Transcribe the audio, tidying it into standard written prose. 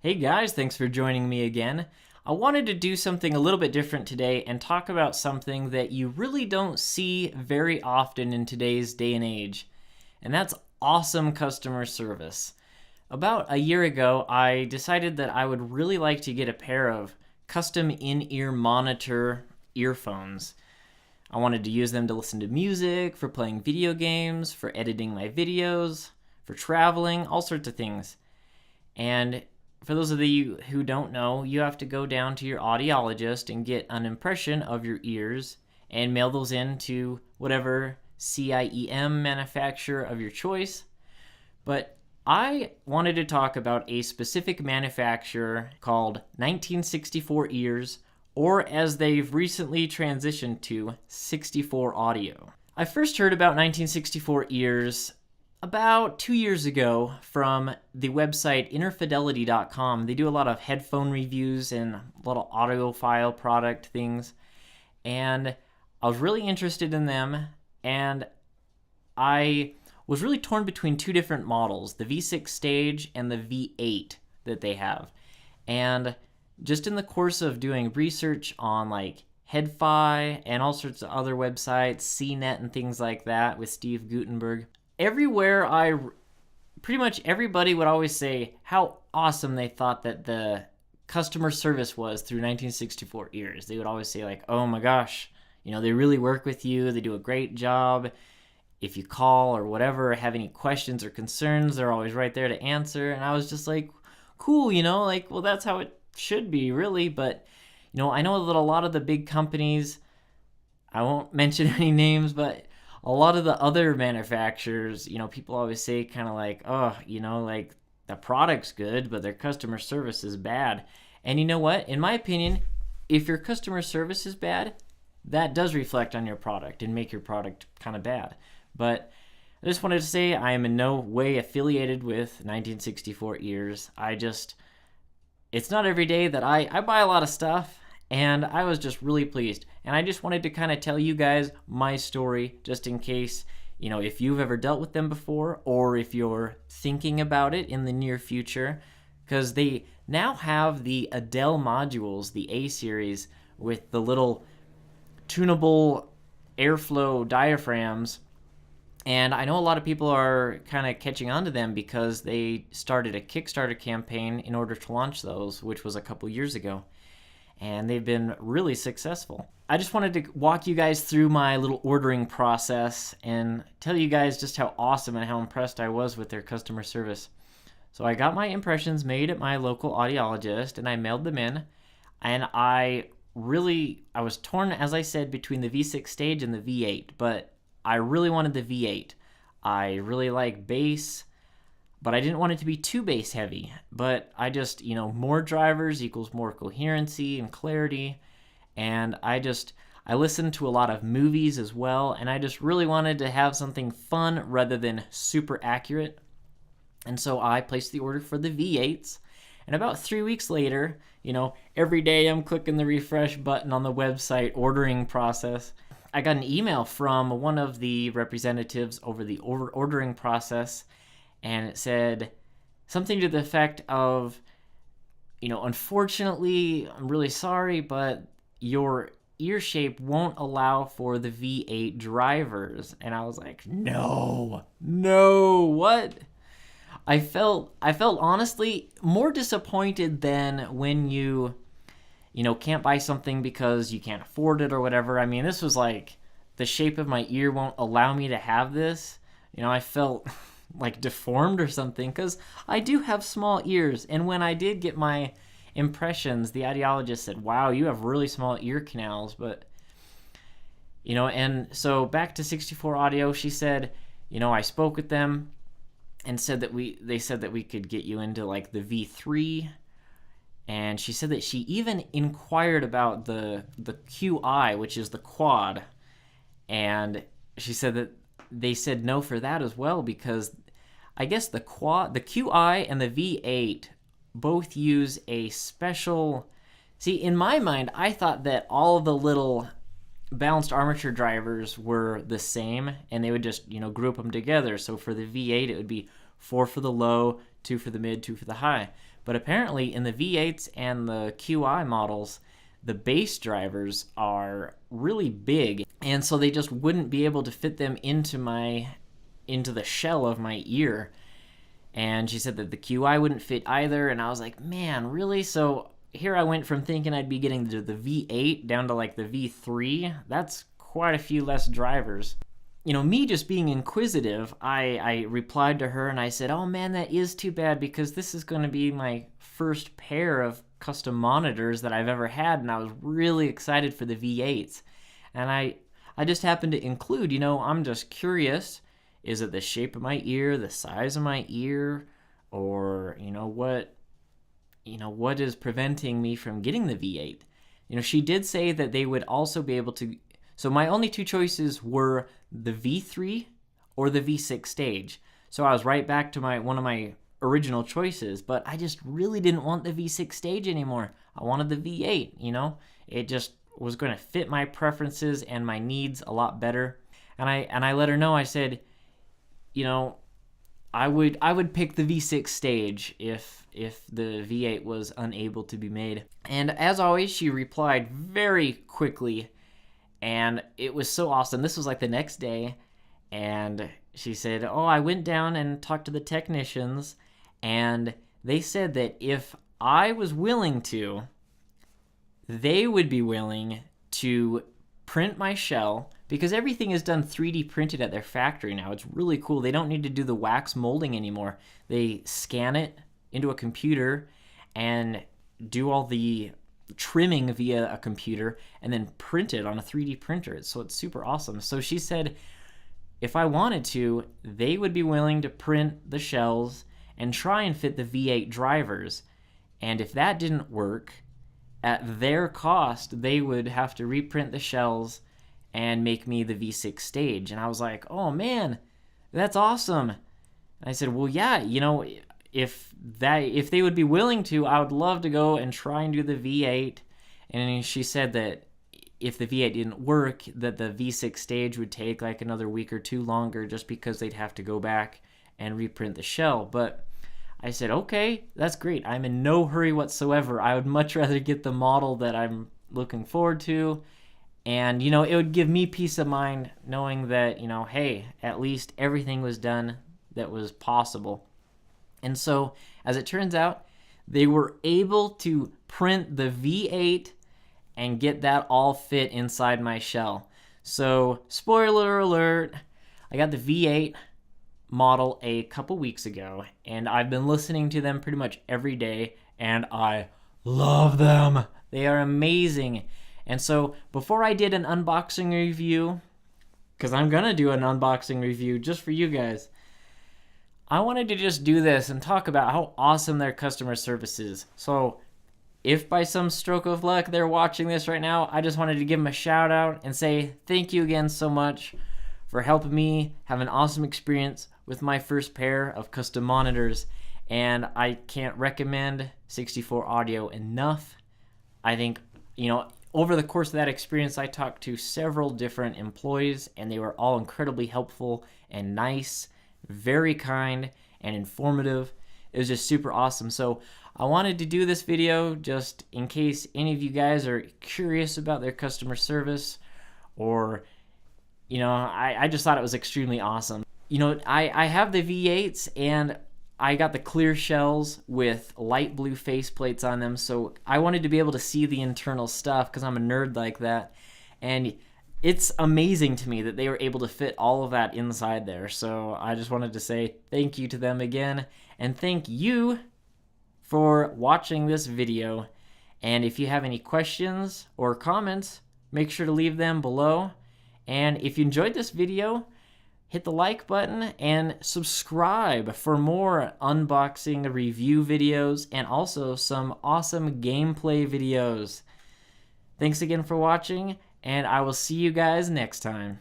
Hey guys, thanks for joining me again. I wanted to do something a little bit different today and talk about something that you really don't see very often in today's day and age, and that's awesome customer service. About a year ago, I decided that I would really like to get a pair of custom in-ear monitor earphones. I wanted to use them to listen to music, for playing video games, for editing my videos, for traveling, all sorts of things. And for those of you who don't know, you have to go down to your audiologist and get an impression of your ears and mail those in to whatever CIEM manufacturer of your choice. But I wanted to talk about a specific manufacturer called 1964 Ears, or as they've recently transitioned to, 64 Audio. I first heard about 1964 Ears about 2 years ago from the website innerfidelity.com. They do a lot of headphone reviews and little audiophile product things, and I was really interested in them, and I was really torn between two different models, the V6 Stage and the V8 that they have. And just in the course of doing research on like HeadFi and all sorts of other websites, CNET and things like that with Steve Gutenberg, pretty much everybody would always say how awesome they thought that the customer service was through 1964 Ears. They would always say like, oh my gosh, they really work with you. They do a great job. If you call or whatever, have any questions or concerns, they're always right there to answer. And I was just like, cool, well, that's how it should be really. But, I know that a lot of the big companies, I won't mention any names, but a lot of the other manufacturers, people always say kind of like, oh, like the product's good, but their customer service is bad. And you know what? In my opinion, if your customer service is bad, that does reflect on your product and make your product kind of bad. But I just wanted to say I am in no way affiliated with 1964 Ears. It's not every day that I buy a lot of stuff, and I was just really pleased. And I just wanted to kind of tell you guys my story, just in case, if you've ever dealt with them before, or if you're thinking about it in the near future, because they now have the Adele modules, the A series, with the little tunable airflow diaphragms. And I know a lot of people are kind of catching on to them because they started a Kickstarter campaign in order to launch those, which was a couple years ago. And they've been really successful. I just wanted to walk you guys through my little ordering process and tell you guys just how awesome and how impressed I was with their customer service. So I got my impressions made at my local audiologist and I mailed them in. And I was torn, as I said, between the V6 Stage and the V8, but I really wanted the V8. I really like bass, but I didn't want it to be too bass heavy. But I just, more drivers equals more coherency and clarity. And I listened to a lot of movies as well, and I just really wanted to have something fun rather than super accurate. And so I placed the order for the V8s. And about 3 weeks later, every day I'm clicking the refresh button on the website ordering process. I got an email from one of the representatives over the ordering process, and it said something to the effect of, unfortunately, I'm really sorry, but your ear shape won't allow for the V8 drivers. And I was like, no, what? I felt honestly more disappointed than when you can't buy something because you can't afford it or whatever. I mean, this was like, the shape of my ear won't allow me to have this. I felt like deformed or something because I do have small ears. And when I did get my impressions, the audiologist said, wow, you have really small ear canals. But, and so back to 64 Audio, she said, I spoke with them and they said that we could get you into like the V3. And she said that she even inquired about the QI, which is the quad. And she said that they said no for that as well because I guess the QI and the V8 both use a special... See, in my mind, I thought that all the little balanced armature drivers were the same, and they would just, group them together. So for the V8, it would be 4 for the low, 2 for the mid, 2 for the high. But apparently in the V8s and the QI models, the base drivers are really big, and so they just wouldn't be able to fit them into the shell of my ear. And she said that the QI wouldn't fit either, and I was like, man, really? So here I went from thinking I'd be getting the V8 down to like the V3. That's quite a few less drivers. You know, me just being inquisitive, I replied to her and I said, oh man, that is too bad, because this is going to be my first pair of custom monitors that I've ever had, and I was really excited for the V8s. And I just happened to include, you know, I'm just curious, is it the shape of my ear, the size of my ear, or, what is preventing me from getting the V8? You know, she did say that they would also be able to. So my only two choices were the V3 or the V6 stage. So I was right back to one of my original choices, but I just really didn't want the V6 stage anymore. I wanted the V8, It just was going to fit my preferences and my needs a lot better. And I let her know, I said, I would pick the V6 stage if the V8 was unable to be made. And as always, she replied very quickly, and it was so awesome. This was like the next day, and she said, oh, I went down and talked to the technicians, and they said that if I was willing to, they would be willing to print my shell, because everything is done 3D printed at their factory now. It's really cool. They don't need to do the wax molding anymore. They scan it into a computer and do all the trimming via a computer and then print it on a 3D printer. So it's super awesome. So she said if I wanted to, they would be willing to print the shells and try and fit the V8 drivers. And if that didn't work, at their cost, they would have to reprint the shells and make me the V6 stage. And I was like, oh man, that's awesome. And I said, well, yeah, if they would be willing to, I would love to go and try and do the V8. And she said that if the V8 didn't work, that the V6 stage would take like another week or two longer, just because they'd have to go back and reprint the shell. But I said, okay, that's great. I'm in no hurry whatsoever. I would much rather get the model that I'm looking forward to. And, it would give me peace of mind knowing that, hey, at least everything was done that was possible. And so, as it turns out, they were able to print the V8 and get that all fit inside my shell. So, spoiler alert, I got the V8 model a couple weeks ago, and I've been listening to them pretty much every day, and I love them. They are amazing. And so before I did an unboxing review, because I'm going to do an unboxing review just for you guys, I wanted to just do this and talk about how awesome their customer service is. So if by some stroke of luck they're watching this right now, I just wanted to give them a shout out and say thank you again so much for helping me have an awesome experience with my first pair of custom monitors. And I can't recommend 64 Audio enough. I think, over the course of that experience, I talked to several different employees, and they were all incredibly helpful and nice, very kind and informative. It was just super awesome. So I wanted to do this video just in case any of you guys are curious about their customer service, or, I just thought it was extremely awesome. I have the V8s, and I got the clear shells with light blue faceplates on them, so I wanted to be able to see the internal stuff because I'm a nerd like that. And it's amazing to me that they were able to fit all of that inside there. So I just wanted to say thank you to them again, and thank you for watching this video. And if you have any questions or comments, make sure to leave them below. And if you enjoyed this video, hit the like button and subscribe for more unboxing review videos and also some awesome gameplay videos. Thanks again for watching, and I will see you guys next time.